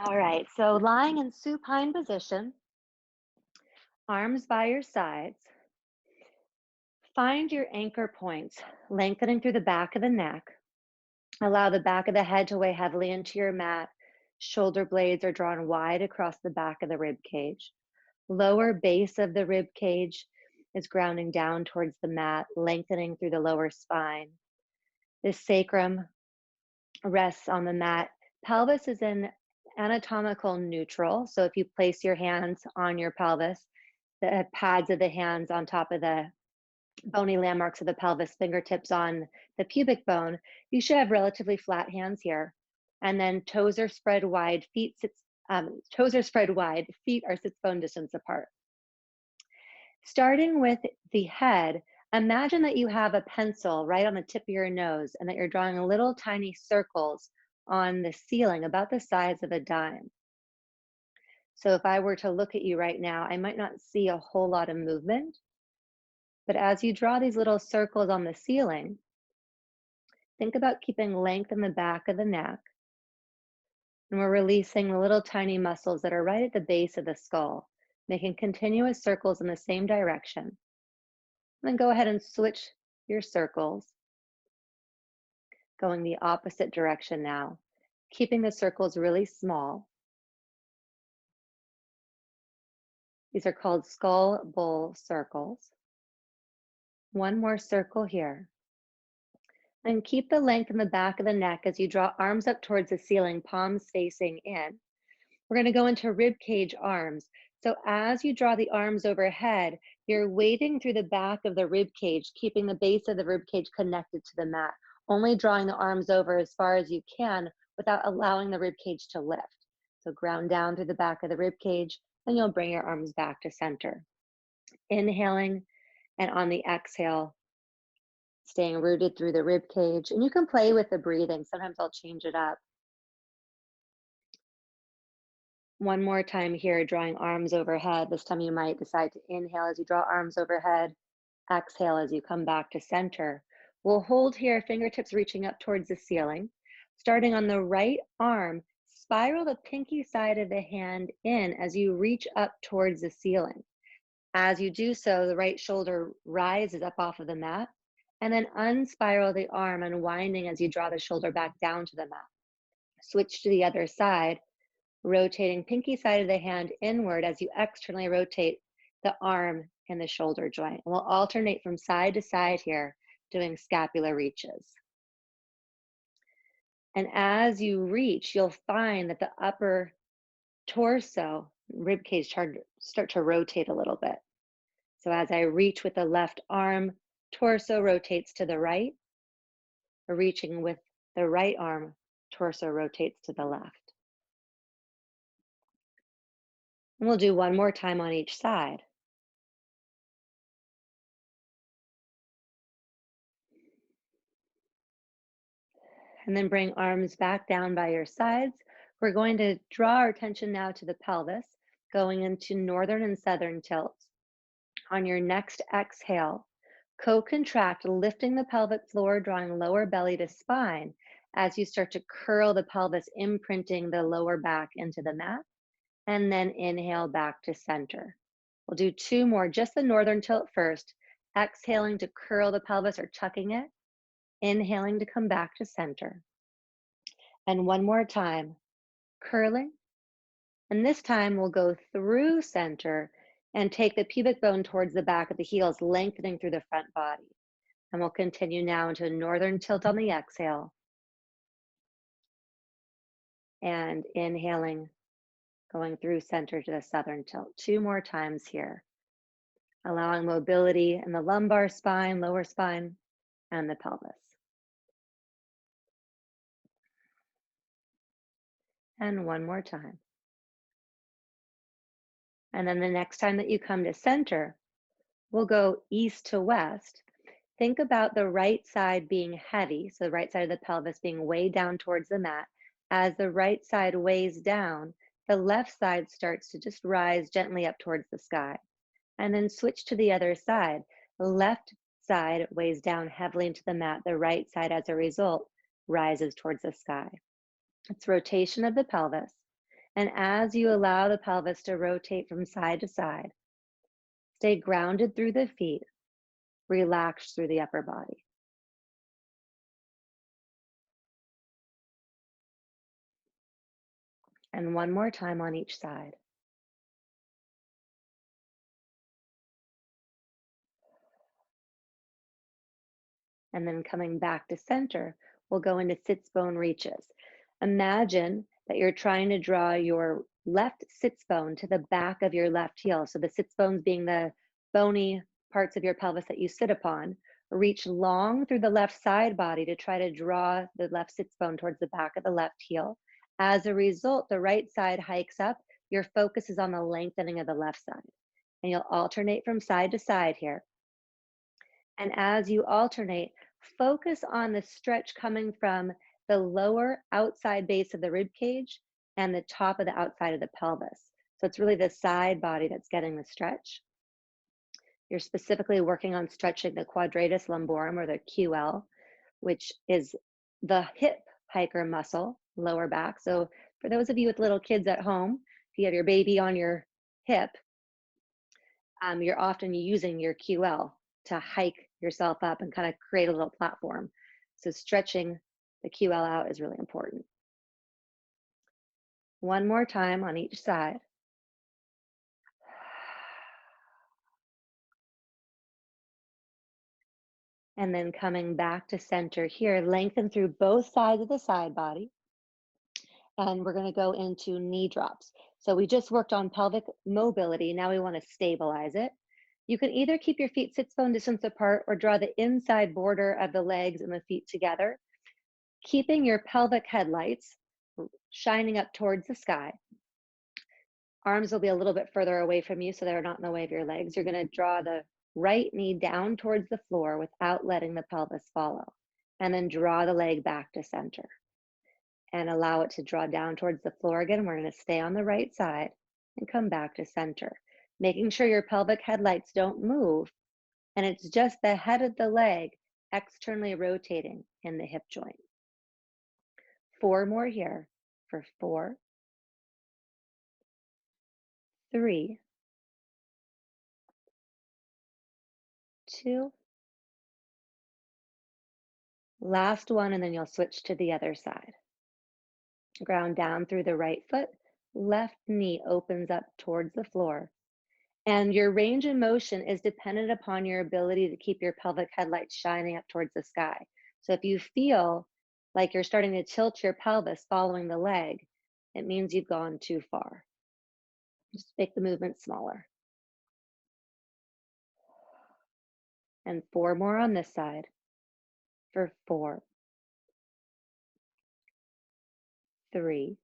All right, so lying in supine position, arms by your sides. Find your anchor points, lengthening through the back of the neck. Allow the back of the head to weigh heavily into your mat. Shoulder blades are drawn wide across the back of the rib cage. Lower base of the rib cage is grounding down towards the mat, lengthening through the lower spine. The sacrum rests on the mat. Pelvis is in anatomical neutral. So if you place your hands on your pelvis, the pads of the hands on top of the bony landmarks of the pelvis, fingertips on the pubic bone, you should have relatively flat hands here. And then toes are spread wide, toes are spread wide, feet are sits bone distance apart. Starting with the head, imagine that you have a pencil right on the tip of your nose and that you're drawing little tiny circles on the ceiling about the size of a dime. So if I were to look at you right now, I might not see a whole lot of movement, but as you draw these little circles on the ceiling, think about keeping length in the back of the neck, and we're releasing the little tiny muscles that are right at the base of the skull, making continuous circles in the same direction. And then go ahead and switch your circles, going the opposite direction now, keeping the circles really small. These are called skull bowl circles. One more circle here. And keep the length in the back of the neck as you draw arms up towards the ceiling, palms facing in. We're going to go into rib cage arms. So as you draw the arms overhead, you're wading through the back of the rib cage, keeping the base of the rib cage connected to the mat, only drawing the arms over as far as you can without allowing the rib cage to lift. So ground down through the back of the rib cage, and you'll bring your arms back to center. Inhaling, and on the exhale, staying rooted through the rib cage. And you can play with the breathing. Sometimes I'll change it up. One more time here, drawing arms overhead. This time you might decide to inhale as you draw arms overhead, exhale as you come back to center. We'll hold here, fingertips reaching up towards the ceiling. Starting on the right arm, spiral the pinky side of the hand in as you reach up towards the ceiling. As you do so, the right shoulder rises up off of the mat, and then unspiral the arm, unwinding as you draw the shoulder back down to the mat. Switch to the other side, rotating pinky side of the hand inward as you externally rotate the arm and the shoulder joint. And we'll alternate from side to side here, doing scapular reaches. And as you reach, you'll find that the upper torso, rib cage start to rotate a little bit. So as I reach with the left arm, torso rotates to the right. Reaching with the right arm, torso rotates to the left. And we'll do one more time on each side. And then bring arms back down by your sides. We're going to draw our attention now to the pelvis, going into northern and southern tilts. On your next exhale, co-contract, lifting the pelvic floor, drawing lower belly to spine as you start to curl the pelvis, imprinting the lower back into the mat. And then inhale back to center. We'll do two more, just the northern tilt first. Exhaling to curl the pelvis or tucking it. Inhaling to come back to center. And one more time, curling. And this time we'll go through center and take the pubic bone towards the back of the heels, lengthening through the front body. And we'll continue now into a northern tilt on the exhale. And inhaling, going through center to the southern tilt. Two more times here. Allowing mobility in the lumbar spine, lower spine, and the pelvis. And one more time. And then the next time that you come to center, we'll go east to west. Think about the right side being heavy, so the right side of the pelvis being way down towards the mat. As the right side weighs down, the left side starts to just rise gently up towards the sky. And then switch to the other side. The left side weighs down heavily into the mat. The right side, as a result, rises towards the sky. It's rotation of the pelvis. And as you allow the pelvis to rotate from side to side, stay grounded through the feet, relaxed through the upper body. And one more time on each side. And then coming back to center, we'll go into sits bone reaches. Imagine that you're trying to draw your left sits bone to the back of your left heel. So the sits bones being the bony parts of your pelvis that you sit upon. Reach long through the left side body to try to draw the left sits bone towards the back of the left heel. As a result, the right side hikes up. Your focus is on the lengthening of the left side. And you'll alternate from side to side here. And as you alternate, focus on the stretch coming from the lower outside base of the rib cage and the top of the outside of the pelvis. So it's really the side body that's getting the stretch. You're specifically working on stretching the quadratus lumborum or the QL, which is the hip hiker muscle, lower back. So for those of you with little kids at home, if you have your baby on your hip, you're often using your QL to hike yourself up and kind of create a little platform. So stretching the QL out is really important. One more time on each side. And then coming back to center here, lengthen through both sides of the side body. And we're going to go into knee drops. So we just worked on pelvic mobility. Now we want to stabilize it. You can either keep your feet sits bone distance apart or draw the inside border of the legs and the feet together, keeping your pelvic headlights shining up towards the sky. Arms will be a little bit further away from you so they're not in the way of your legs. You're going to draw the right knee down towards the floor without letting the pelvis follow. And then draw the leg back to center and allow it to draw down towards the floor again. We're going to stay on the right side and come back to center, making sure your pelvic headlights don't move. And it's just the head of the leg externally rotating in the hip joint. 4 more here for 4, 3, 2, last one, and then you'll switch to the other side. Ground down through the right foot, left knee opens up towards the floor. And your range of motion is dependent upon your ability to keep your pelvic headlights shining up towards the sky. So if you feel like you're starting to tilt your pelvis following the leg, it means you've gone too far. Just make the movement smaller. And 4 more on this side for 4, 3,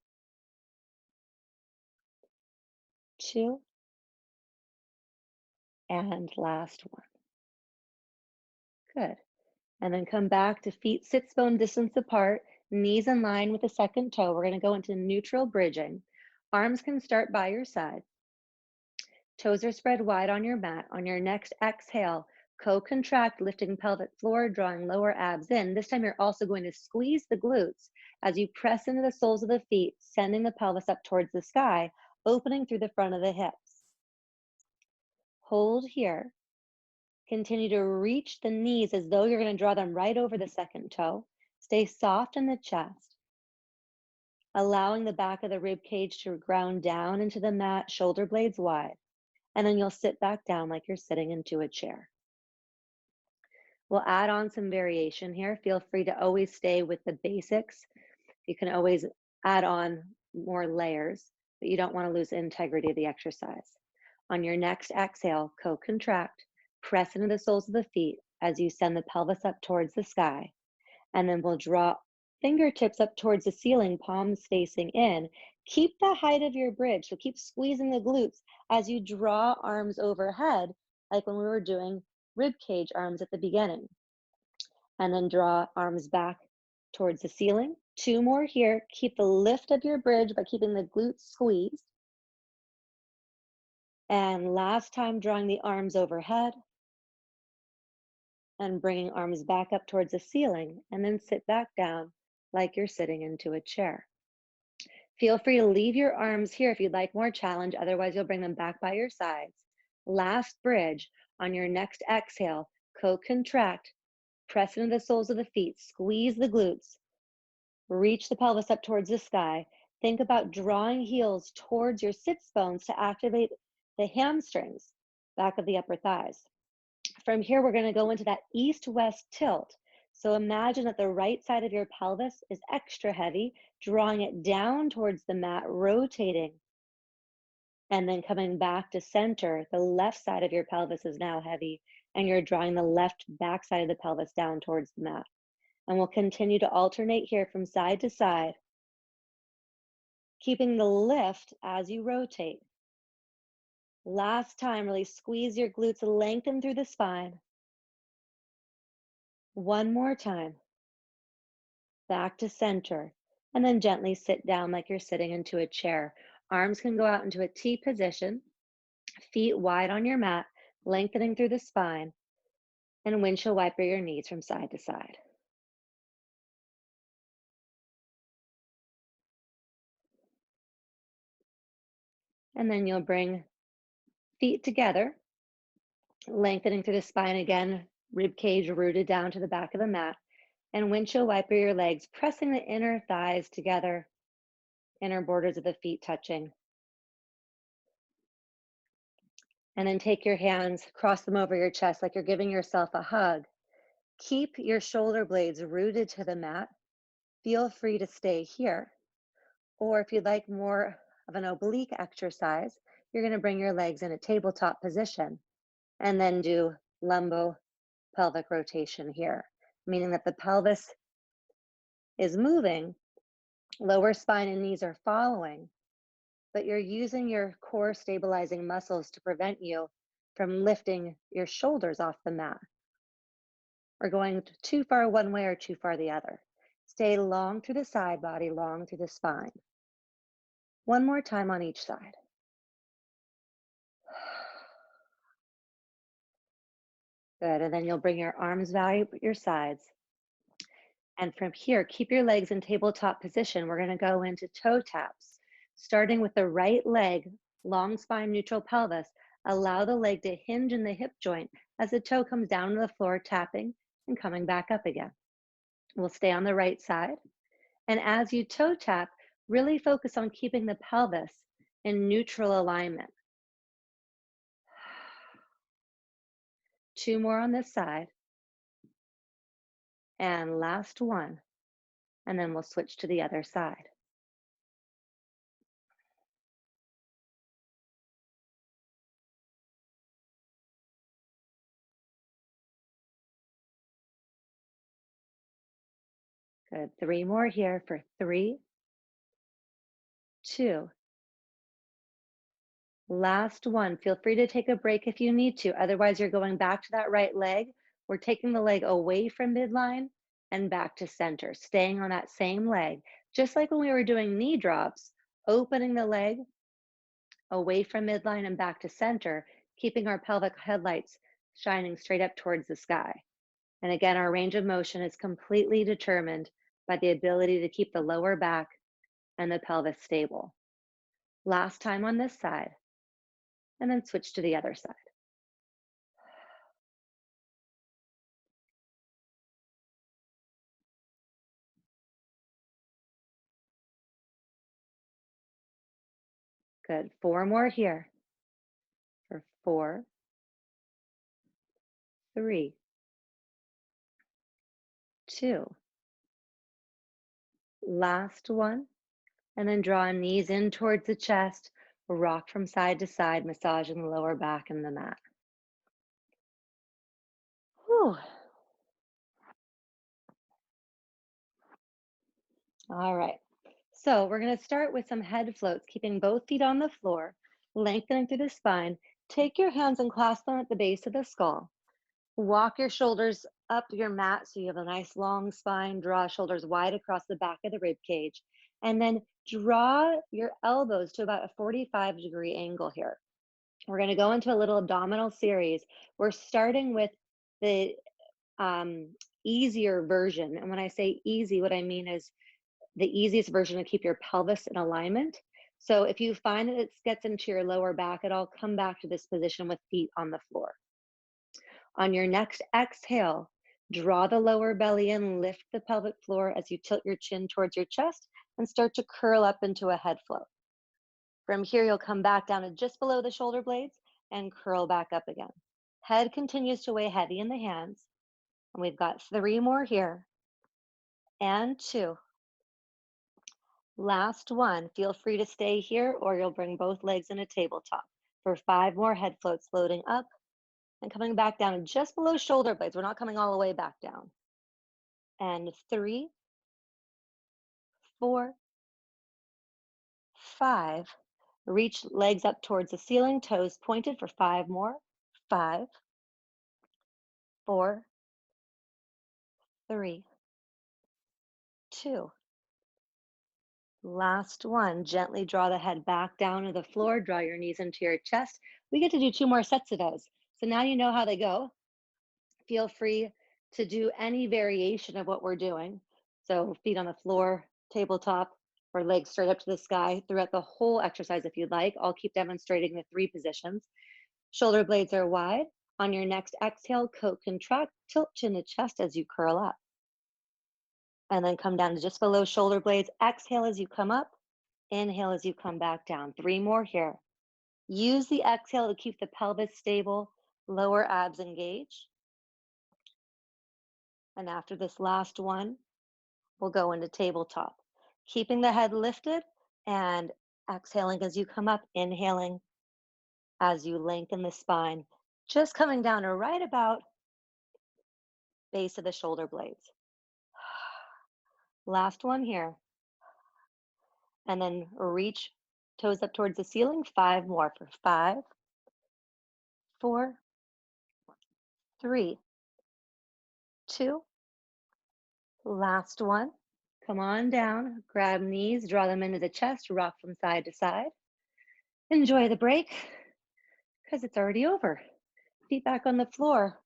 2, and last one. Good. And then come back to feet sits bone distance apart, knees in line with the second toe. We're going to go into neutral bridging. Arms can start by your side. Toes are spread wide on your mat. On your next exhale, co-contract, lifting pelvic floor, drawing lower abs in. This time you're also going to squeeze the glutes as you press into the soles of the feet, sending the pelvis up towards the sky, opening through the front of the hips. Hold here. Continue to reach the knees as though you're going to draw them right over the second toe. Stay soft in the chest, allowing the back of the rib cage to ground down into the mat, shoulder blades wide. And then you'll sit back down like you're sitting into a chair. We'll add on some variation here. Feel free to always stay with the basics. You can always add on more layers, but you don't want to lose integrity of the exercise. On your next exhale, co-contract, press into the soles of the feet as you send the pelvis up towards the sky. And then we'll draw fingertips up towards the ceiling, palms facing in. Keep the height of your bridge. So keep squeezing the glutes as you draw arms overhead, like when we were doing rib cage arms at the beginning. And then draw arms back towards the ceiling. 2 more here. Keep the lift of your bridge by keeping the glutes squeezed. And last time, drawing the arms overhead and bringing arms back up towards the ceiling, and then sit back down like you're sitting into a chair. Feel free to leave your arms here if you'd like more challenge, otherwise you'll bring them back by your sides. Last bridge. On your next exhale, co-contract, press into the soles of the feet, squeeze the glutes, reach the pelvis up towards the sky. Think about drawing heels towards your sits bones to activate the hamstrings, back of the upper thighs. From here, we're going to go into that east-west tilt. So imagine that the right side of your pelvis is extra heavy, drawing it down towards the mat, rotating, and then coming back to center. The left side of your pelvis is now heavy, and you're drawing the left back side of the pelvis down towards the mat. And we'll continue to alternate here from side to side, keeping the lift as you rotate. Last time, really squeeze your glutes, lengthen through the spine. One more time. Back to center, and then gently sit down like you're sitting into a chair. Arms can go out into a T position, feet wide on your mat, lengthening through the spine, and windshield wiper your knees from side to side. And then you'll bring feet together, lengthening through the spine again, rib cage rooted down to the back of the mat, and windshield wiper your legs, pressing the inner thighs together, inner borders of the feet touching. And then take your hands, cross them over your chest like you're giving yourself a hug. Keep your shoulder blades rooted to the mat. Feel free to stay here. Or if you'd like more of an oblique exercise, you're going to bring your legs in a tabletop position and then do lumbo pelvic rotation here, meaning that the pelvis is moving, lower spine and knees are following, but you're using your core stabilizing muscles to prevent you from lifting your shoulders off the mat or going too far one way or too far the other. Stay long through the side body, long through the spine. One more time on each side. Good, and then you'll bring your arms by your sides. And from here, keep your legs in tabletop position. We're gonna go into toe taps. Starting with the right leg, long spine, neutral pelvis. Allow the leg to hinge in the hip joint as the toe comes down to the floor, tapping and coming back up again. We'll stay on the right side. And as you toe tap, really focus on keeping the pelvis in neutral alignment. 2 more on this side. And last one. And then we'll switch to the other side. Good. 3 more here for 3, 2. Last one. Feel free to take a break if you need to. Otherwise, you're going back to that right leg. We're taking the leg away from midline and back to center, staying on that same leg. Just like when we were doing knee drops, opening the leg away from midline and back to center, keeping our pelvic headlights shining straight up towards the sky. And again, our range of motion is completely determined by the ability to keep the lower back and the pelvis stable. Last time on this side, and then switch to the other side. Good. 4 more here for 4, 3, 2. Last one. And then draw knees in towards the chest, rock from side to side, massaging the lower back and the mat. Whew. All right. So we're going to start with some head floats, keeping both feet on the floor, lengthening through the spine. Take your hands and clasp them at the base of the skull. Walk your shoulders up your mat so you have a nice long spine. Draw shoulders wide across the back of the rib cage. And then draw your elbows to about a 45-degree angle here. We're going to go into a little abdominal series. We're starting with the easier version. And when I say easy, what I mean is the easiest version to keep your pelvis in alignment. So if you find that it gets into your lower back at all, come back to this position with feet on the floor. On your next exhale, draw the lower belly in, lift the pelvic floor as you tilt your chin towards your chest and start to curl up into a head float. From here, you'll come back down to just below the shoulder blades and curl back up again. Head continues to weigh heavy in the hands. And we've got 3 more here. And 2. Last one. Feel free to stay here or you'll bring both legs in a tabletop for 5 more head floats, floating up and coming back down and just below shoulder blades. We're not coming all the way back down. And 3, 4, 5. Reach legs up towards the ceiling, toes pointed for 5 more. 5, 4, 3, 2. Last one. Gently draw the head back down to the floor. Draw your knees into your chest. We get to do 2 more sets of those. So now you know how they go. Feel free to do any variation of what we're doing. So feet on the floor, tabletop, or legs straight up to the sky throughout the whole exercise if you'd like. I'll keep demonstrating the 3 positions. Shoulder blades are wide. On your next exhale, contract, tilt chin to chest as you curl up. And then come down to just below shoulder blades. Exhale as you come up. Inhale as you come back down. 3 more here. Use the exhale to keep the pelvis stable, lower abs engaged. And after this last one, we'll go into tabletop. Keeping the head lifted and exhaling as you come up, inhaling as you lengthen the spine, just coming down to right about base of the shoulder blades. Last one here. And then reach toes up towards the ceiling. 5 more for 5, 4, 3, 2. Last one. Come on down, grab knees, draw them into the chest, rock from side to side. Enjoy the break because it's already over. Feet back on the floor,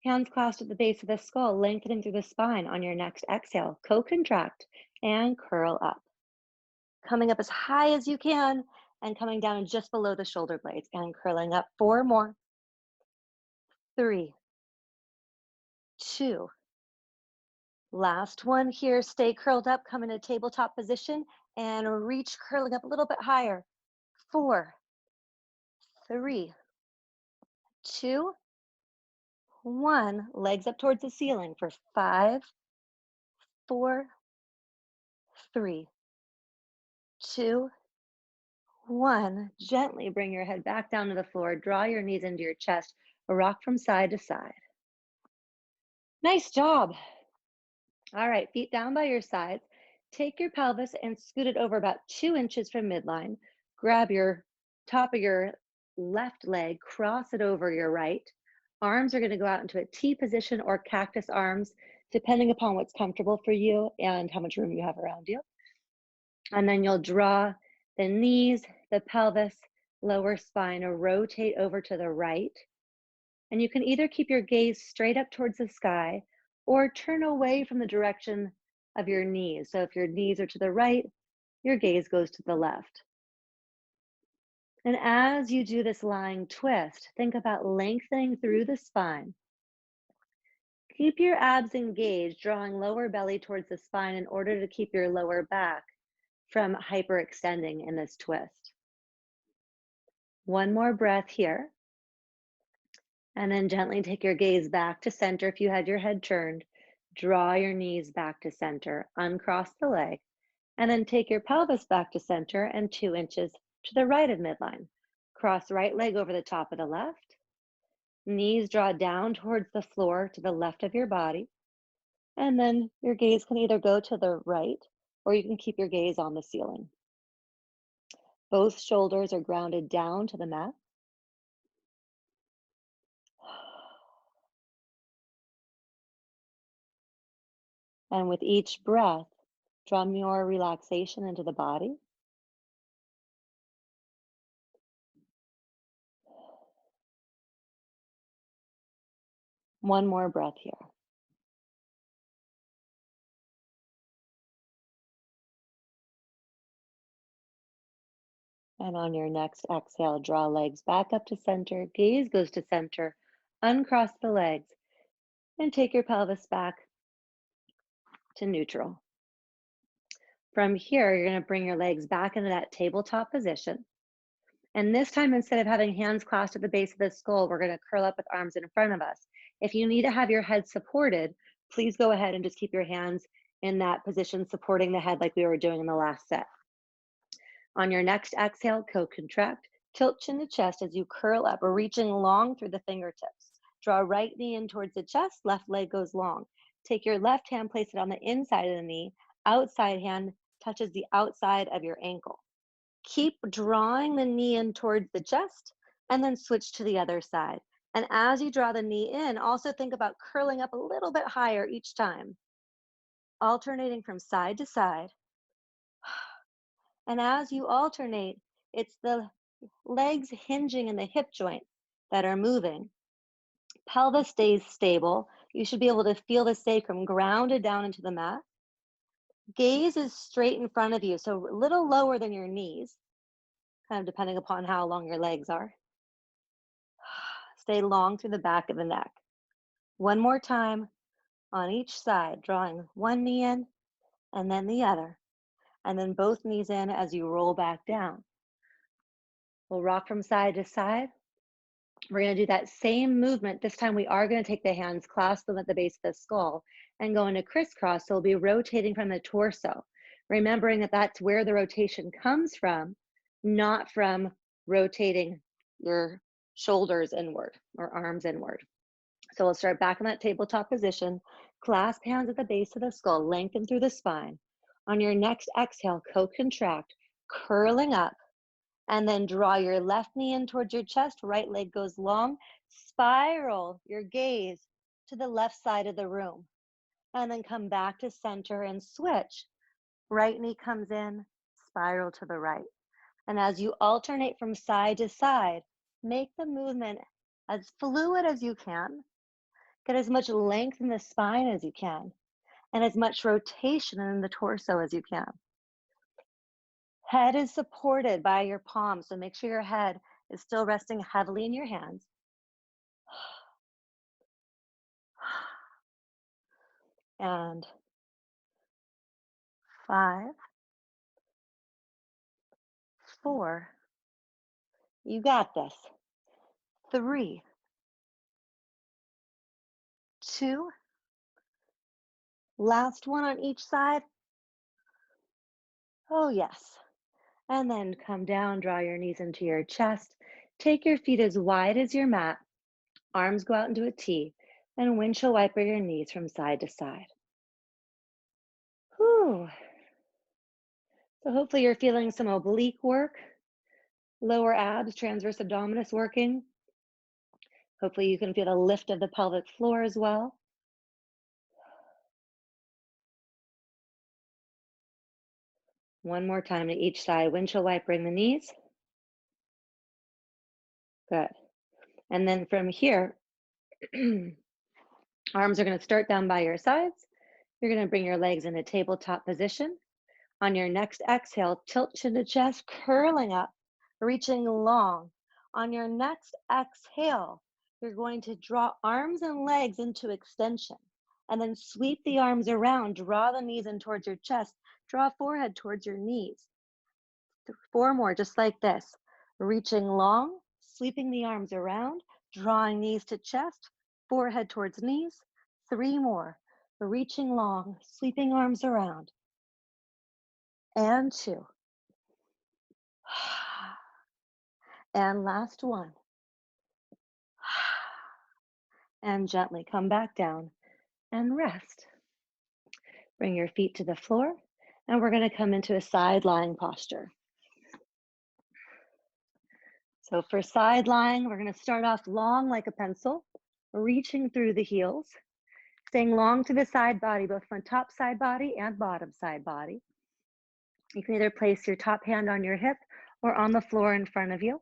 hands clasped at the base of the skull, lengthening through the spine. On your next exhale, co-contract and curl up. Coming up as high as you can and coming down just below the shoulder blades and curling up. 4 more. 3, 2. Last one here. Stay curled up, come in a tabletop position and reach, curling up a little bit higher. 4, 3, 2, 1. Legs up towards the ceiling for 5, 4, 3, 2, 1. Gently bring your head back down to the floor. Draw your knees into your chest. Rock from side to side. Nice job. All right, feet down by your sides. Take your pelvis and scoot it over about 2 inches from midline. Grab your top of your left leg, cross it over your right. Arms are going to go out into a T position or cactus arms, depending upon what's comfortable for you and how much room you have around you. And then you'll draw the knees, the pelvis, lower spine, rotate over to the right. And you can either keep your gaze straight up towards the sky or turn away from the direction of your knees. So if your knees are to the right, your gaze goes to the left. And as you do this lying twist, think about lengthening through the spine. Keep your abs engaged, drawing lower belly towards the spine in order to keep your lower back from hyperextending in this twist. One more breath here. And then gently take your gaze back to center if you had your head turned. Draw your knees back to center, uncross the leg, and then take your pelvis back to center and 2 inches to the right of midline. Cross right leg over the top of the left. Knees draw down towards the floor to the left of your body. And then your gaze can either go to the right or you can keep your gaze on the ceiling. Both shoulders are grounded down to the mat. And with each breath, draw more relaxation into the body. One more breath here. And on your next exhale, draw legs back up to center, gaze goes to center, uncross the legs, and take your pelvis back to neutral. From here, you're going to bring your legs back into that tabletop position. And this time, instead of having hands clasped at the base of the skull, we're going to curl up with arms in front of us. If you need to have your head supported, please go ahead and just keep your hands in that position, supporting the head like we were doing in the last set. On your next exhale, co-contract, tilt chin to chest as you curl up, reaching long through the fingertips. Draw right knee in towards the chest, left leg goes long. Take your left hand, place it on the inside of the knee, outside hand touches the outside of your ankle. Keep drawing the knee in towards the chest and then switch to the other side. And as you draw the knee in, also think about curling up a little bit higher each time, alternating from side to side. And as you alternate, it's the legs hinging in the hip joints that are moving. Pelvis stays stable. You should be able to feel the sacrum grounded down into the mat. Gaze is straight in front of you, so a little lower than your knees, kind of depending upon how long your legs are. Stay long through the back of the neck. One more time on each side, drawing one knee in and then the other, and then both knees in as you roll back down. We'll rock from side to side. We're going to do that same movement. This time we are going to take the hands, clasp them at the base of the skull, and go into crisscross. So we'll be rotating from the torso, remembering that that's where the rotation comes from, not from rotating your shoulders inward or arms inward. So we'll start back in that tabletop position, clasp hands at the base of the skull, lengthen through the spine. On your next exhale, co-contract, curling up, and then draw your left knee in towards your chest, right leg goes long, spiral your gaze to the left side of the room, and then come back to center and switch. Right knee comes in, spiral to the right. And as you alternate from side to side, make the movement as fluid as you can. Get as much length in the spine as you can, and as much rotation in the torso as you can. Head is supported by your palms, so make sure your head is still resting heavily in your hands. And 5, 4, you got this. 3, 2, last one on each side. Oh, yes. And then come down, draw your knees into your chest. Take your feet as wide as your mat. Arms go out into a T, and windshield wiper your knees from side to side. Whew. So hopefully you're feeling some oblique work, lower abs, transverse abdominis working. Hopefully you can feel the lift of the pelvic floor as well. One more time to each side, windshield wipering the knees. Good. And then from here, arms are going to start down by your sides. You're going to bring your legs into tabletop position. On your next exhale, tilt chin to chest, curling up, reaching long. On your next exhale, you're going to draw arms and legs into extension, and then sweep the arms around, draw the knees in towards your chest, draw forehead towards your knees. 4 more, just like this. Reaching long, sweeping the arms around, drawing knees to chest, forehead towards knees. 3 more. Reaching long, sweeping arms around. And 2. And last one. And gently come back down and rest. Bring your feet to the floor, and we're going to come into a side lying posture. So for side lying, we're going to start off long like a pencil, reaching through the heels, staying long to the side body, both from top side body and bottom side body. You can either place your top hand on your hip or on the floor in front of you.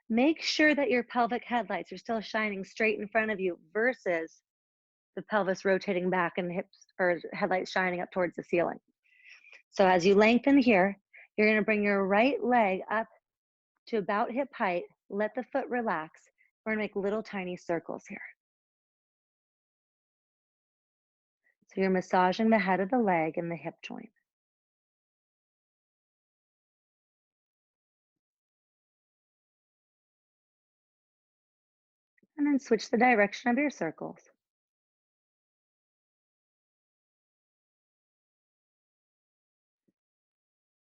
Make sure that your pelvic headlights are still shining straight in front of you versus the pelvis rotating back and the hips or headlights shining up towards the ceiling. So as you lengthen here, you're going to bring your right leg up to about hip height. Let the foot relax. We're gonna make little tiny circles here. So you're massaging the head of the leg and the hip joint. And then switch the direction of your circles.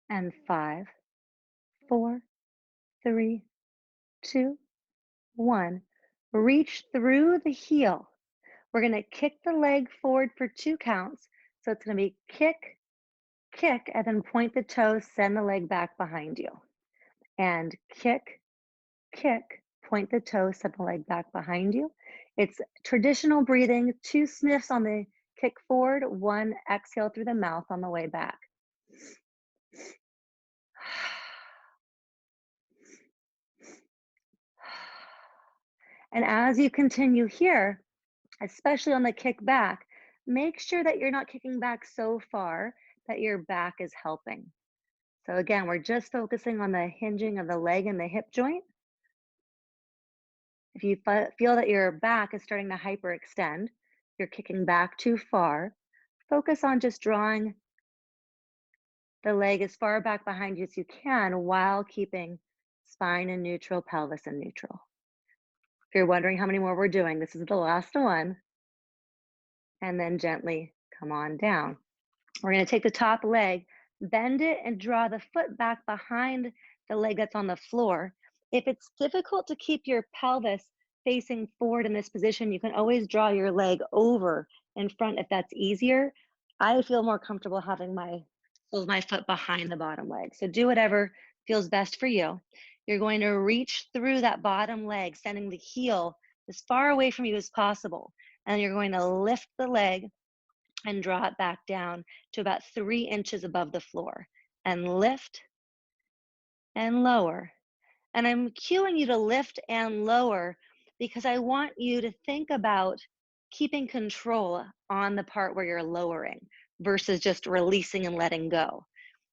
And 5, 4, 3, 2, 1. Reach through the heel. We're going to kick the leg forward for 2 counts. So it's going to be kick, kick, and then point the toes, send the leg back behind you. And kick, kick, point the toes, send the leg back behind you. It's traditional breathing, 2 sniffs on the kick forward, 1 exhale through the mouth on the way back. And as you continue here, especially on the kick back, make sure that you're not kicking back so far that your back is helping. So again, we're just focusing on the hinging of the leg and the hip joint. If you feel that your back is starting to hyperextend, you're kicking back too far, focus on just drawing the leg as far back behind you as you can while keeping spine in neutral, pelvis in neutral. If you're wondering how many more we're doing, this is the last one. And then gently come on down. We're going to take the top leg, bend it, and draw the foot back behind the leg that's on the floor. If it's difficult to keep your pelvis facing forward in this position, you can always draw your leg over in front if that's easier. I feel more comfortable having my foot behind the bottom leg. So do whatever feels best for you. You're going to reach through that bottom leg, sending the heel as far away from you as possible. And you're going to lift the leg and draw it back down to about 3 inches above the floor. And lift and lower. And I'm cueing you to lift and lower because I want you to think about keeping control on the part where you're lowering versus just releasing and letting go.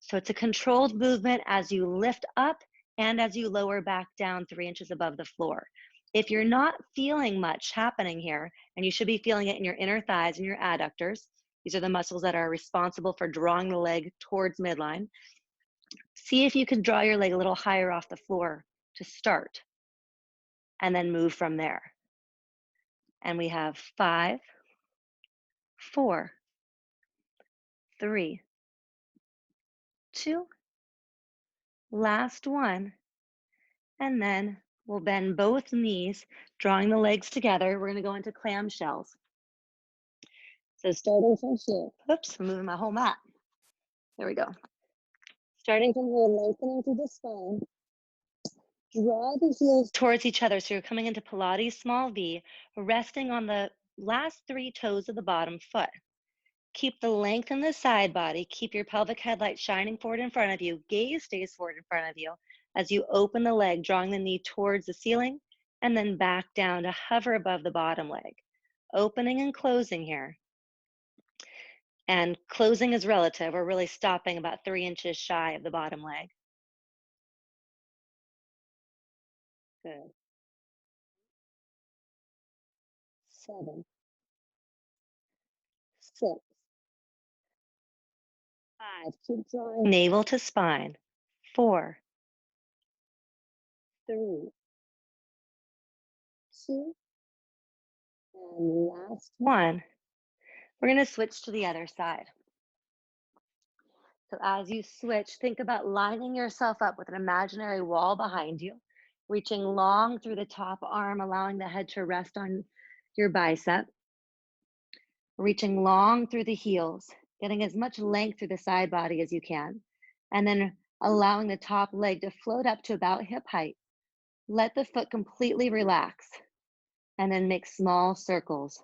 So it's a controlled movement as you lift up and as you lower back down 3 inches above the floor. If you're not feeling much happening here, and you should be feeling it in your inner thighs and your adductors, these are the muscles that are responsible for drawing the leg towards midline. See if you can draw your leg a little higher off the floor to start, and then move from there. And we have 5, 4, 3, 2, last one. And then we'll bend both knees, drawing the legs together. We're going to go into clamshells. So starting from here, oops, I'm moving my whole mat. There we go. Starting from here, lengthening through the spine. Draw the heels towards each other. So you're coming into Pilates small V, resting on the last 3 toes of the bottom foot. Keep the length in the side body. Keep your pelvic headlight shining forward in front of you. Gaze stays forward in front of you as you open the leg, drawing the knee towards the ceiling, and then back down to hover above the bottom leg. Opening and closing here. And closing is relative. We're really stopping about 3 inches shy of the bottom leg. Good. 7, 6, 5. Keep drawing navel to spine. 4, 3, 2, and last one. We're going to switch to the other side. So as you switch, think about lining yourself up with an imaginary wall behind you, reaching long through the top arm, allowing the head to rest on your bicep, reaching long through the heels, getting as much length through the side body as you can, and then allowing the top leg to float up to about hip height. Let the foot completely relax, and then make small circles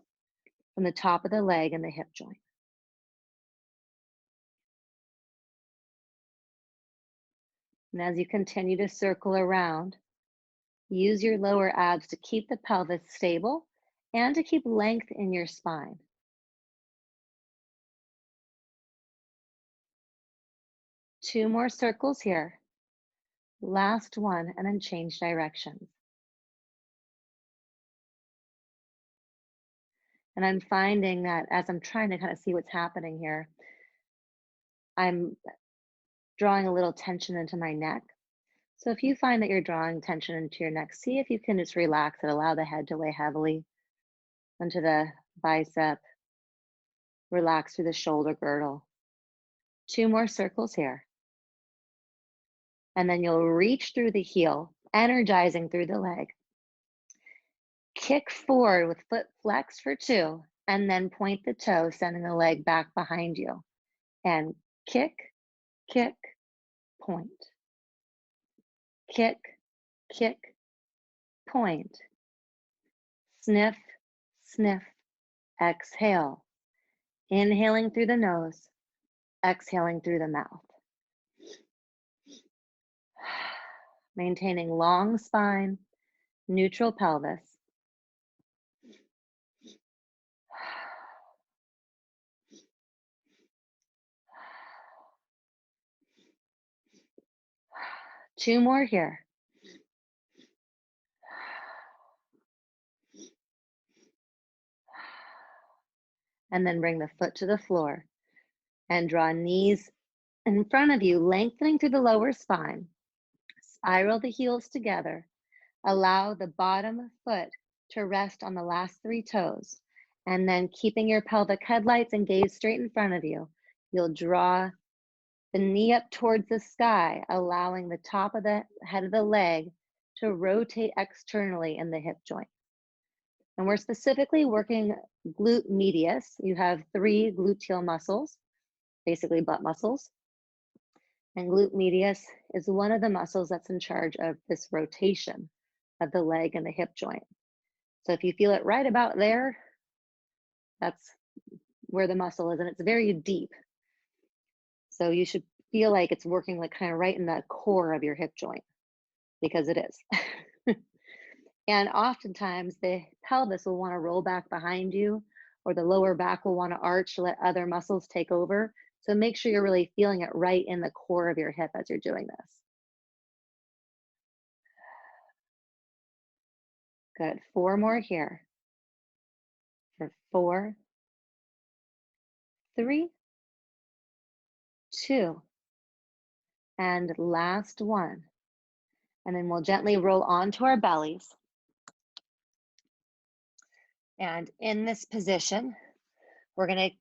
from the top of the leg and the hip joint. And as you continue to circle around, use your lower abs to keep the pelvis stable and to keep length in your spine. Two more circles here. Last one, and then change directions. And I'm finding that as I'm trying to kind of see what's happening here, I'm drawing a little tension into my neck. So if you find that you're drawing tension into your neck, see if you can just relax it, allow the head to weigh heavily into the bicep, relax through the shoulder girdle. 2 more circles here. And then you'll reach through the heel, energizing through the leg. Kick forward with foot flex for 2, and then point the toe, sending the leg back behind you. And kick, kick, point. Kick, kick, point. Sniff, sniff, exhale. Inhaling through the nose, exhaling through the mouth. Maintaining long spine, neutral pelvis. Two more here. And then bring the foot to the floor and draw knees in front of you, lengthening through the lower spine. Spiral the heels together. Allow the bottom foot to rest on the last 3 toes. And then keeping your pelvic headlights and gaze straight in front of you, you'll draw the knee up towards the sky, allowing the top of the head of the leg to rotate externally in the hip joint. And we're specifically working glute medius. You have 3 gluteal muscles, basically butt muscles. And glute medius is one of the muscles that's in charge of this rotation of the leg and the hip joint. So if you feel it right about there, that's where the muscle is, and it's very deep. So you should feel like it's working like kind of right in the core of your hip joint, because it is. And oftentimes the pelvis will want to roll back behind you, or the lower back will want to arch to let other muscles take over. So make sure you're really feeling it right in the core of your hip as you're doing this. Good. 4 more here. For 4, 3, 2, and last one. And then we'll gently roll onto our bellies. And in this position, we're going to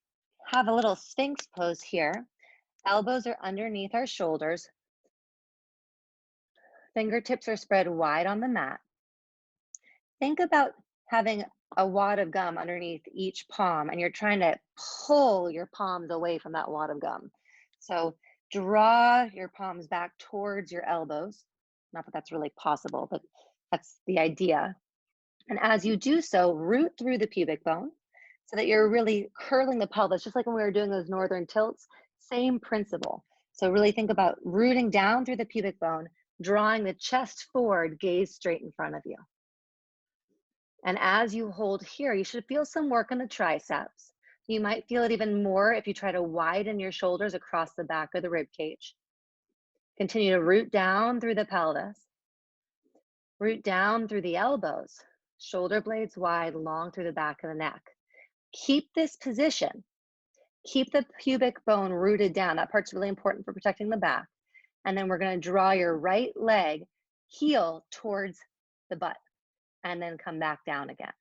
have a little Sphinx pose here. Elbows are underneath our shoulders. Fingertips are spread wide on the mat. Think about having a wad of gum underneath each palm, and you're trying to pull your palms away from that wad of gum. So draw your palms back towards your elbows. Not that that's really possible, but that's the idea. And as you do so, root through the pubic bone so that you're really curling the pelvis, just like when we were doing those northern tilts, same principle. So really think about rooting down through the pubic bone, drawing the chest forward, gaze straight in front of you. And as you hold here, you should feel some work in the triceps. You might feel it even more if you try to widen your shoulders across the back of the rib cage. Continue to root down through the pelvis. Root down through the elbows, shoulder blades wide, long through the back of the neck. Keep this position. Keep the pubic bone rooted down. That part's really important for protecting the back. And then we're going to draw your right leg heel towards the butt and then come back down again.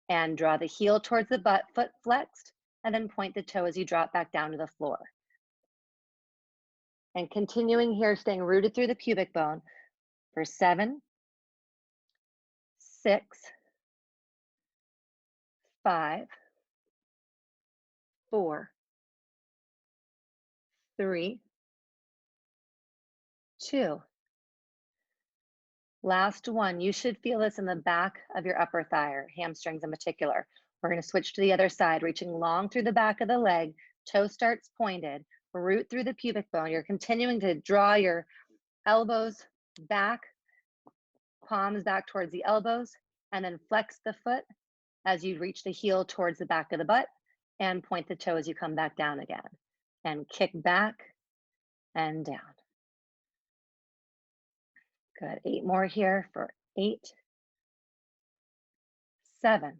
And draw the heel towards the butt, foot flexed, and then point the toe as you drop back down to the floor. And continuing here, staying rooted through the pubic bone for 7, 6, 5, 4, 3, 2. Last one. You should feel this in the back of your upper thigh, or hamstrings in particular. We're going to switch to the other side, reaching long through the back of the leg. Toe starts pointed. Root through the pubic bone. You're continuing to draw your elbows back, palms back towards the elbows, and then flex the foot as you reach the heel towards the back of the butt, and point the toe as you come back down again. And kick back and down. Good. 8 more here for 8, 7,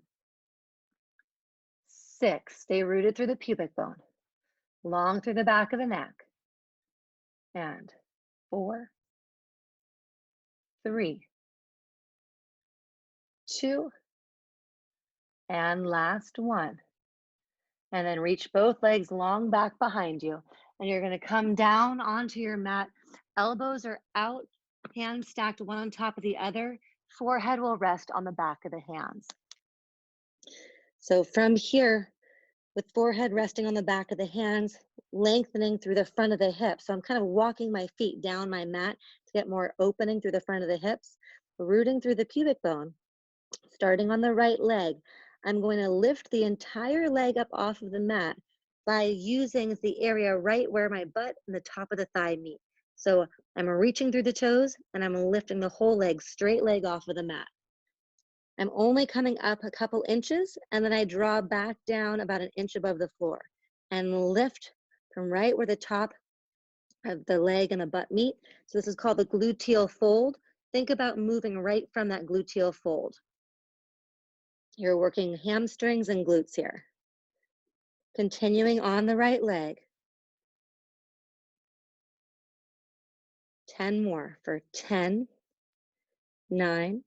6. Stay rooted through the pubic bone, long through the back of the neck. And 4, 3, 2, and last one. And then reach both legs long back behind you. And you're going to come down onto your mat. Elbows are out, hands stacked one on top of the other. Forehead will rest on the back of the hands. So from here, with forehead resting on the back of the hands, lengthening through the front of the hips. So I'm kind of walking my feet down my mat to get more opening through the front of the hips, rooting through the pubic bone. Starting on the right leg, I'm going to lift the entire leg up off of the mat by using the area right where my butt and the top of the thigh meet. So I'm reaching through the toes and I'm lifting the whole leg, straight leg off of the mat. I'm only coming up a couple inches and then I draw back down about an inch above the floor and lift from right where the top of the leg and the butt meet. So this is called the gluteal fold. Think about moving right from that gluteal fold. You're working hamstrings and glutes here. Continuing on the right leg. 10 more for 10, 9,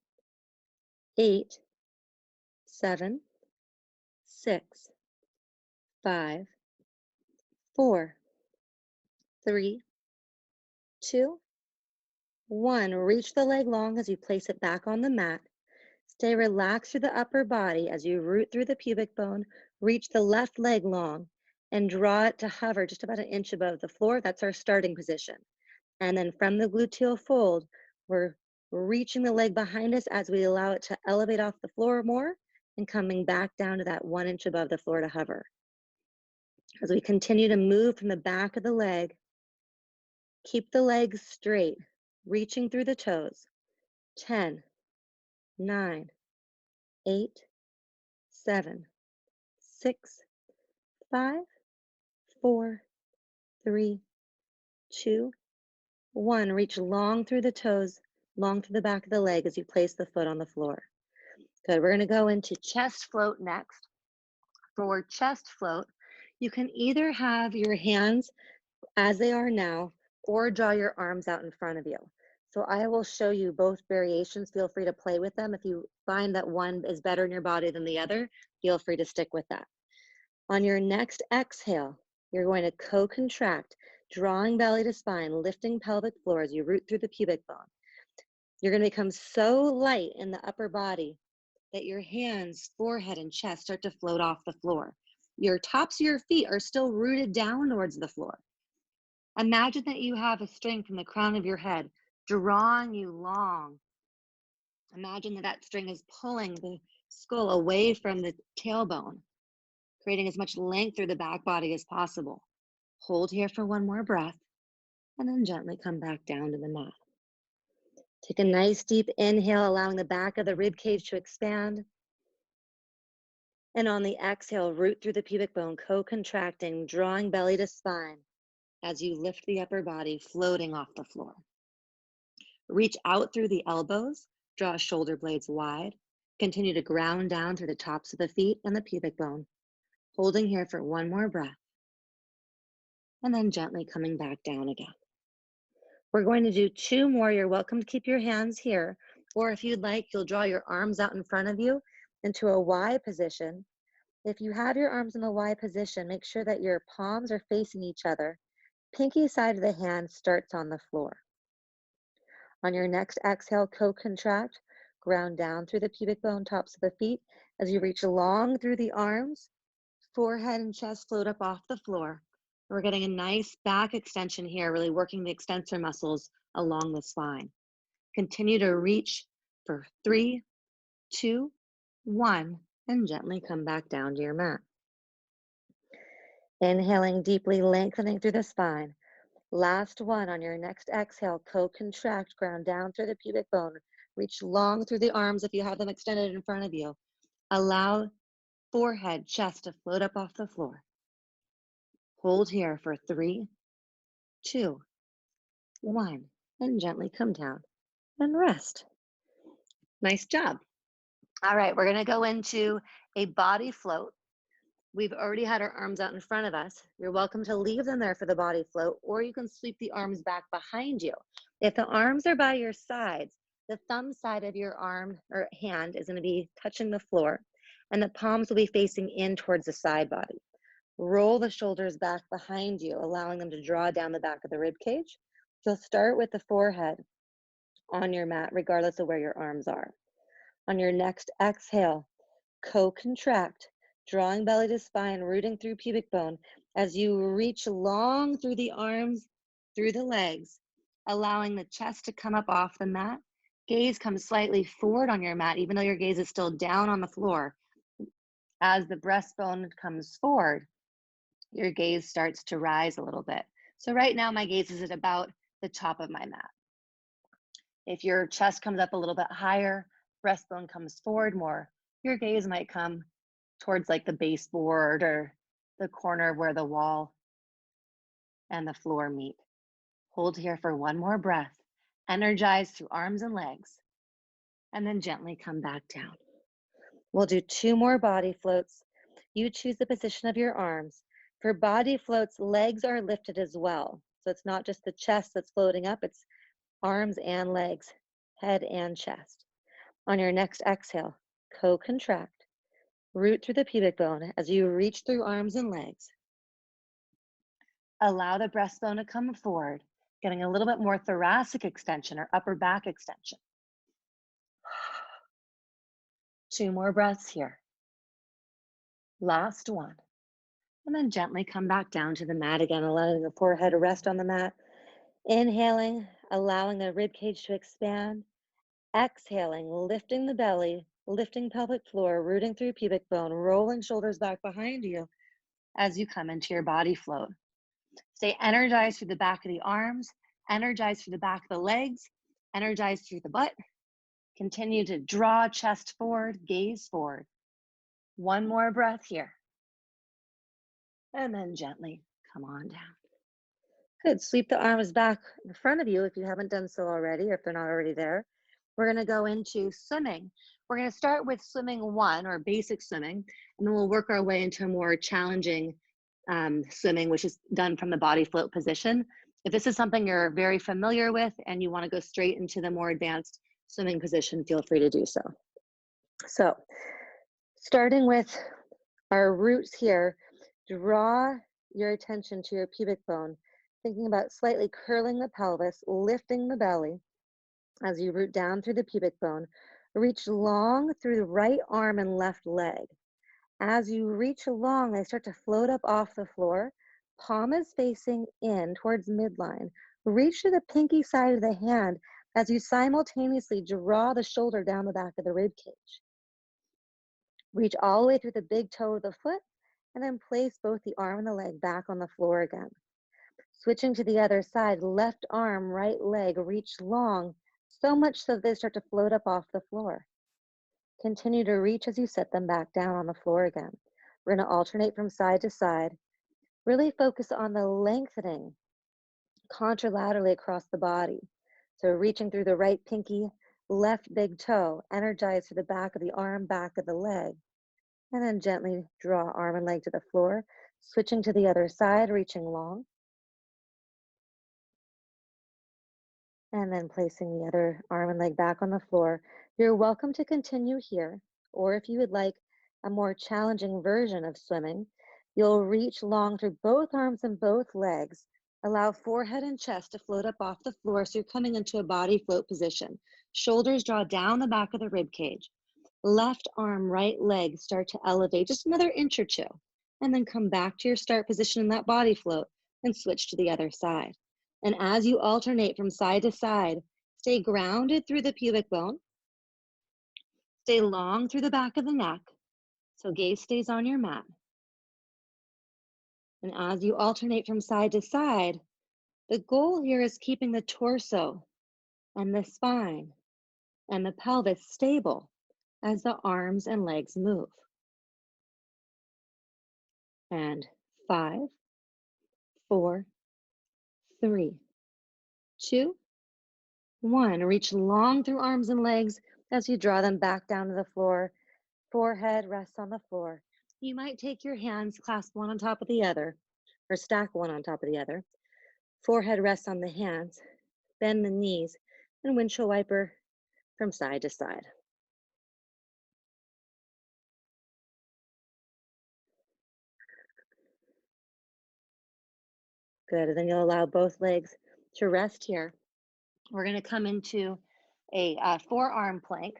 8, 7, 6, 5, 4, 3, 2, 1. Reach the leg long as you place it back on the mat. Stay relaxed through the upper body as you root through the pubic bone. Reach the left leg long and draw it to hover just about an inch above the floor. That's our starting position. And then from the gluteal fold, we're reaching the leg behind us as we allow it to elevate off the floor more and coming back down to that 1 inch above the floor to hover. As we continue to move from the back of the leg, keep the legs straight, reaching through the toes. 10, 9, 8, 7, 6, 5, 4, 3, 2, 1. Reach long through the toes, long through the back of the leg as you place the foot on the floor. Good. We're going to go into chest float next. For chest float, you can either have your hands as they are now or draw your arms out in front of you. So I will show you both variations. Feel free to play with them. If you find that one is better in your body than the other, feel free to stick with that. On your next exhale, you're going to co-contract, drawing belly to spine, lifting pelvic floor as you root through the pubic bone. You're going to become so light in the upper body that your hands, forehead, and chest start to float off the floor. Your tops of your feet are still rooted down towards the floor. Imagine that you have a string from the crown of your head, drawing you long. Imagine that that string is pulling the skull away from the tailbone, creating as much length through the back body as possible. Hold here for one more breath, and then gently come back down to the mat. Take a nice deep inhale, allowing the back of the rib cage to expand. And on the exhale, root through the pubic bone, co-contracting, drawing belly to spine as you lift the upper body, floating off the floor. Reach out through the elbows, draw shoulder blades wide. Continue to ground down through the tops of the feet and the pubic bone. Holding here for one more breath. And then gently coming back down again. We're going to do 2 more. You're welcome to keep your hands here. Or if you'd like, you'll draw your arms out in front of you into a Y position. If you have your arms in a Y position, make sure that your palms are facing each other. Pinky side of the hand starts on the floor. On your next exhale, co-contract, ground down through the pubic bone, tops of the feet, as you reach long through the arms, forehead and chest float up off the floor. We're getting a nice back extension here, really working the extensor muscles along the spine. Continue to reach for 3, 2, 1, and gently come back down to your mat. Inhaling deeply, lengthening through the spine. Last one. On your next exhale, co-contract, ground down through the pubic bone. Reach long through the arms if you have them extended in front of you. Allow forehead, chest to float up off the floor. Hold here for 3, 2, 1, and gently come down. and rest. Nice job. All right, we're gonna go into a body float. We've already had our arms out in front of us. You're welcome to leave them there for the body float, or you can sweep the arms back behind you. If the arms are by your sides, the thumb side of your arm or hand is going to be touching the floor, and the palms will be facing in towards the side body. Roll the shoulders back behind you, allowing them to draw down the back of the rib cage. You'll start with the forehead on your mat, regardless of where your arms are. On your next exhale, co-contract, drawing belly to spine, rooting through pubic bone as you reach long through the arms, through the legs, allowing the chest to come up off the mat. Gaze comes slightly forward on your mat, even though your gaze is still down on the floor. As the breastbone comes forward, your gaze starts to rise a little bit. So right now my gaze is at about the top of my mat. If your chest comes up a little bit higher, breastbone comes forward more, your gaze might come towards like the baseboard or the corner where the wall and the floor meet. Hold here for one more breath. Energize through arms and legs, and then gently come back down. We'll do 2 more body floats. You choose the position of your arms. For body floats, legs are lifted as well. So it's not just the chest that's floating up, it's arms and legs, head and chest. On your next exhale, co-contract, root through the pubic bone as you reach through arms and legs. Allow the breastbone to come forward, getting a little bit more thoracic extension or upper back extension. 2 more breaths here. Last one. And then gently come back down to the mat again, allowing the forehead to rest on the mat. Inhaling, allowing the rib cage to expand. Exhaling, lifting the belly, lifting pelvic floor, rooting through pubic bone, rolling shoulders back behind you as you come into your body float. Stay energized through the back of the arms, energized through the back of the legs, energized through the butt. Continue to draw chest forward, gaze forward. One more breath here. And then gently come on down. Good. Sweep the arms back in front of you if you haven't done so already, or if they're not already there. We're going to go into swimming. We're going to start with swimming 1, or basic swimming, and then we'll work our way into a more challenging swimming, which is done from the body float position. If this is something you're very familiar with and you want to go straight into the more advanced swimming position, feel free to do so. So, starting with our roots here, draw your attention to your pubic bone, thinking about slightly curling the pelvis, lifting the belly as you root down through the pubic bone. Reach long through the right arm and left leg. As you reach along, they start to float up off the floor. Palm is facing in towards midline. Reach to the pinky side of the hand as you simultaneously draw the shoulder down the back of the rib cage. Reach all the way through the big toe of the foot, and then place both the arm and the leg back on the floor again. Switching to the other side, left arm, right leg, reach long, so much so that they start to float up off the floor. Continue to reach as you set them back down on the floor again. We're going to alternate from side to side. Really focus on the lengthening contralaterally across the body. So reaching through the right pinky, left big toe, energize to the back of the arm, back of the leg. And then gently draw arm and leg to the floor. Switching to the other side, reaching long. And then placing the other arm and leg back on the floor. You're welcome to continue here, or if you would like a more challenging version of swimming, you'll reach long through both arms and both legs. Allow forehead and chest to float up off the floor so you're coming into a body float position. Shoulders draw down the back of the rib cage. Left arm, right leg start to elevate just another inch or two, and then come back to your start position in that body float and switch to the other side. And as you alternate from side to side, stay grounded through the pubic bone. Stay long through the back of the neck, so gaze stays on your mat. And as you alternate from side to side, the goal here is keeping the torso and the spine and the pelvis stable as the arms and legs move. And 5, 4, 3, 2, 1, reach long through arms and legs as you draw them back down to the floor. Forehead rests on the floor. You might take your hands, clasp one on top of the other, or stack one on top of the other. Forehead rests on the hands. Bend the knees and windshield wiper from side to side. Good. And then you'll allow both legs to rest here. We're going to come into a forearm plank.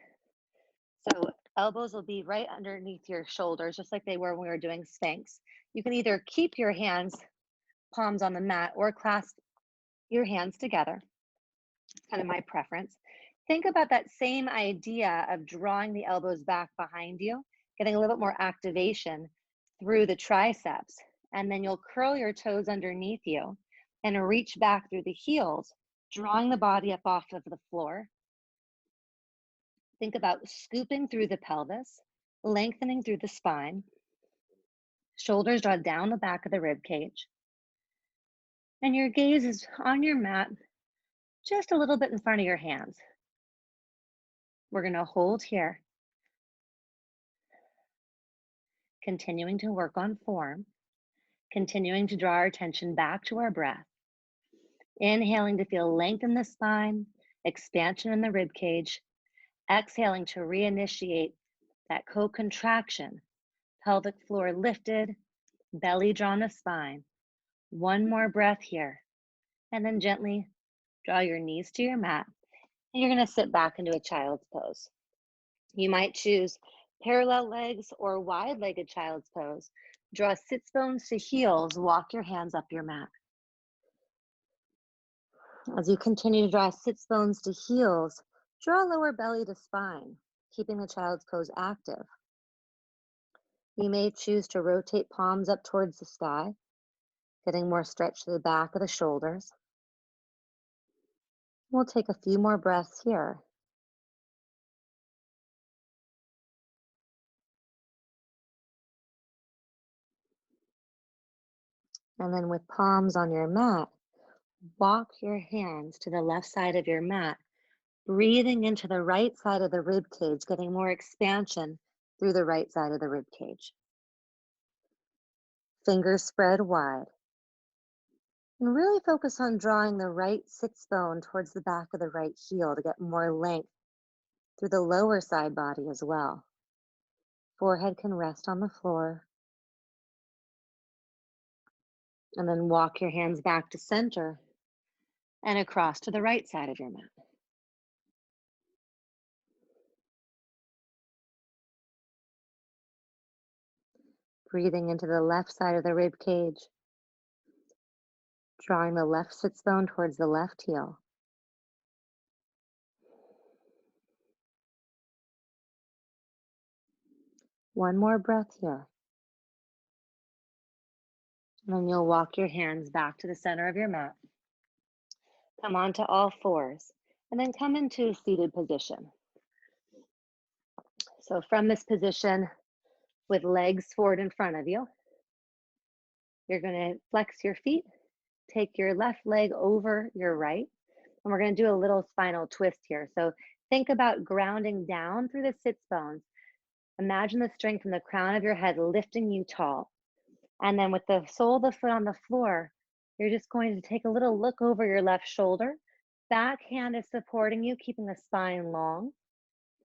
So elbows will be right underneath your shoulders, just like they were when we were doing Sphinx. You can either keep your hands, palms on the mat, or clasp your hands together. It's kind of my preference. Think about that same idea of drawing the elbows back behind you, getting a little bit more activation through the triceps. And then you'll curl your toes underneath you and reach back through the heels, drawing the body up off of the floor. Think about scooping through the pelvis, lengthening through the spine. Shoulders draw down the back of the rib cage. And your gaze is on your mat, just a little bit in front of your hands. We're going to hold here, continuing to work on form, continuing to draw our attention back to our breath. Inhaling to feel length in the spine, expansion in the rib cage. Exhaling to reinitiate that co-contraction, pelvic floor lifted, belly drawn to spine. One more breath here. And then gently draw your knees to your mat. And you're going to sit back into a child's pose. You might choose parallel legs or wide-legged child's pose. Draw sits bones to heels. Walk your hands up your mat. As you continue to draw sits bones to heels, draw lower belly to spine, keeping the child's pose active. You may choose to rotate palms up towards the sky, getting more stretch to the back of the shoulders. We'll take a few more breaths here. And then with palms on your mat, walk your hands to the left side of your mat, breathing into the right side of the rib cage, getting more expansion through the right side of the rib cage. Fingers spread wide. And really focus on drawing the right sits bone towards the back of the right heel to get more length through the lower side body as well. Forehead can rest on the floor. And then walk your hands back to center and across to the right side of your mat. Breathing into the left side of the rib cage, drawing the left sits bone towards the left heel. One more breath here. And then you'll walk your hands back to the center of your mat. Come onto all fours and then come into a seated position. So from this position with legs forward in front of you, you're going to flex your feet, take your left leg over your right, and we're going to do a little spinal twist here. So think about grounding down through the sits bones. Imagine the strength from the crown of your head lifting you tall. And then with the sole of the foot on the floor, you're just going to take a little look over your left shoulder. Back hand is supporting you, keeping the spine long.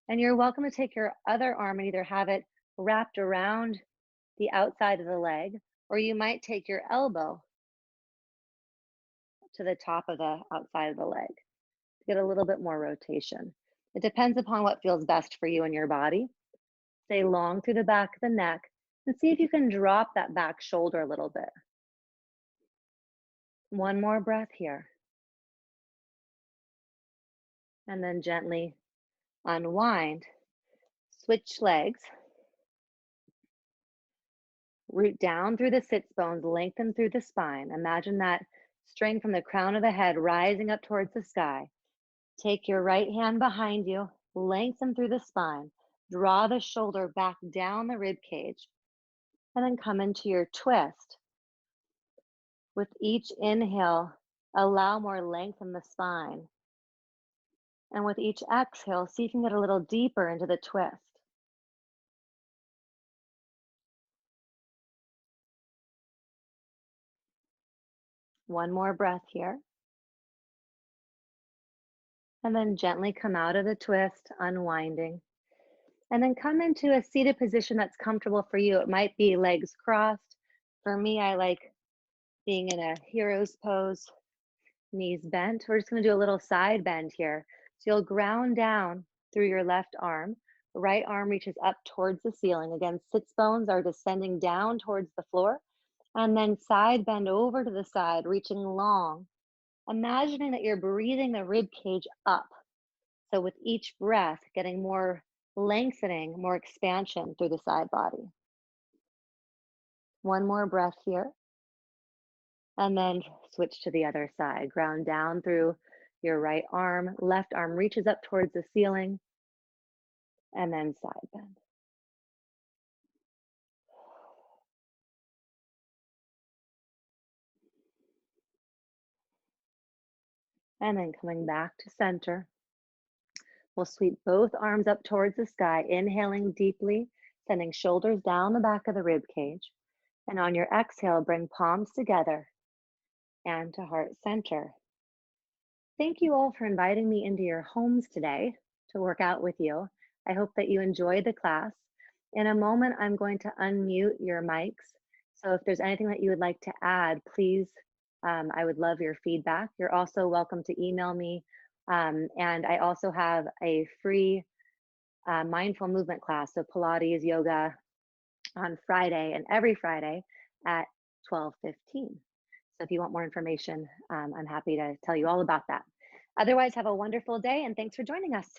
And you're welcome to take your other arm and either have it wrapped around the outside of the leg, or you might take your elbow to the top of the outside of the leg to get a little bit more rotation. It depends upon what feels best for you and your body. Stay long through the back of the neck and see if you can drop that back shoulder a little bit. One more breath here. And then gently unwind. Switch legs. Root down through the sits bones, lengthen through the spine. Imagine that string from the crown of the head rising up towards the sky. Take your right hand behind you, lengthen through the spine. Draw the shoulder back down the rib cage. And then come into your twist. With each inhale, allow more length in the spine. And with each exhale, see if you can get a little deeper into the twist. One more breath here. And then gently come out of the twist, unwinding. And then come into a seated position that's comfortable for you. It might be legs crossed. For me, I like being in a hero's pose, knees bent. We're just going to do a little side bend here. So you'll ground down through your left arm. Right arm reaches up towards the ceiling. Again, sits bones are descending down towards the floor. And then side bend over to the side, reaching long. Imagining that you're breathing the rib cage up. So with each breath, getting more lengthening, more expansion through the side body. One more breath here. And then switch to the other side. Ground down through your right arm. Left arm reaches up towards the ceiling. And then side bend. And then coming back to center. We'll sweep both arms up towards the sky, inhaling deeply, sending shoulders down the back of the rib cage. And on your exhale, bring palms together and to heart center. Thank you all for inviting me into your homes today to work out with you. I hope that you enjoyed the class. In a moment, I'm going to unmute your mics. So if there's anything that you would like to add, please, I would love your feedback. You're also welcome to email me. And I also have a free mindful movement class, so Pilates, yoga on Friday and every Friday at 12:15. So if you want more information, I'm happy to tell you all about that. Otherwise, have a wonderful day and thanks for joining us.